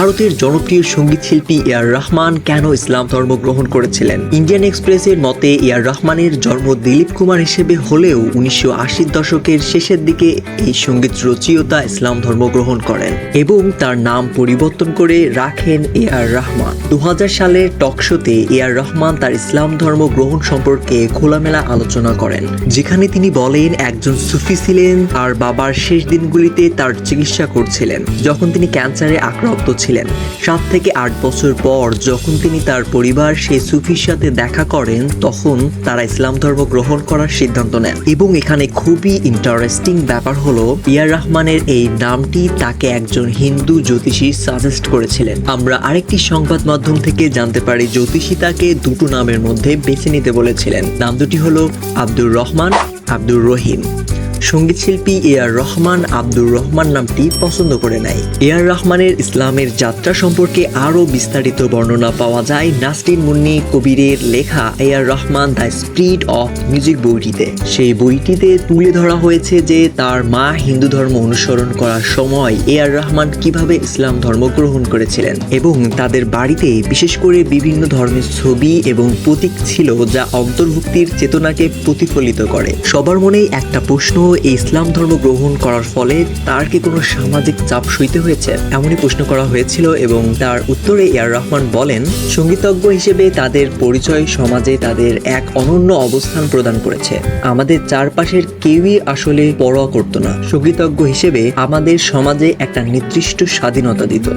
ভারতের জনপ্রিয় সঙ্গীত শিল্পী এ.আর রহমান কেন ইসলাম ধর্ম গ্রহণ করেছিলেন? ইন্ডিয়ান এক্সপ্রেসের মতে এ.আর রহমানের জন্ম দিলীপ কুমার হিসেবে হলেও 1980 দশকের শেষের দিকে এই সঙ্গীত রচয়িতা ইসলাম ধর্ম গ্রহণ করেন এবং তার নাম পরিবর্তন করে রাখেন এ.আর রহমান। 2000 সালের টক শোতে এ.আর রহমান তার ইসলাম ধর্ম গ্রহণ সম্পর্কে খোলামেলা আলোচনা করেন, যেখানে তিনি বলেন একজন সুফি ছিলেন আর বাবার শেষ দিনগুলিতে তার চিকিৎসা করছিলেন যখন তিনি ক্যান্সারে আক্রান্ত ছিলেন। 7 থেকে 8 বছর পর যখন তিনি তার পরিবার সেই সুফির সাথে দেখা করেন তখন তারা ইসলাম ধর্ম গ্রহণ করার সিদ্ধান্ত নেন। এবং এখানে খুবই ইন্টারেস্টিং ব্যাপার হলো এ.আর রহমানের এই নামটি তাকে একজন হিন্দু জ্যোতিষী সাজেস্ট করেছিলেন। আমরা আরেকটি সংবাদ মাধ্যম থেকে জানতে পারি জ্যোতিষী তাকে দুটো নামের মধ্যে বেছে নিতে বলেছিলেন। নাম দুটি হলো আব্দুর রহমান, আব্দুর রহিম। সঙ্গীত শিল্পী এ.আর রহমান আব্দুর রহমান নামটি পছন্দ করে নেয়। এ.আর রহমানের ইসলামের যাত্রা সম্পর্কে আরও বিস্তারিত বর্ণনা পাওয়া যায় নাসরিন মুন্নী কবিরের লেখা AR Rahman the spirit of music বইটিতে। সেই বইটিতে তুলে ধরা হয়েছে যে তার মা হিন্দু ধর্ম অনুসরণ করার সময় এ.আর রহমান কিভাবে ইসলাম ধর্ম গ্রহণ করেছিলেন এবং তাদের বাড়িতে বিশেষ করে বিভিন্ন ধর্মের ছবি এবং প্রতীক ছিল যা অন্তর্ভুক্তির চেতনাকে প্রতিফলিত করে। সবার মনেই একটা প্রশ্ন, এই ইসলাম ধর্ম গ্রহণ করার ফলে তার কি কোনো সামাজিক চাপ সইতে হয়েছে? এমনই প্রশ্ন করা হয়েছিল এবং তার উত্তরে এ.আর রহমান বলেন, সঙ্গীতজ্ঞ হিসেবে তাদের পরিচয় সমাজে তাদের এক অনন্য অবস্থান প্রদান করেছে। আমাদের চারপাশের কেউই আসলে পরোয়া করতো না। সঙ্গীতজ্ঞ হিসেবে আমাদের সমাজে একটা নির্দিষ্ট স্বাধীনতা দিত।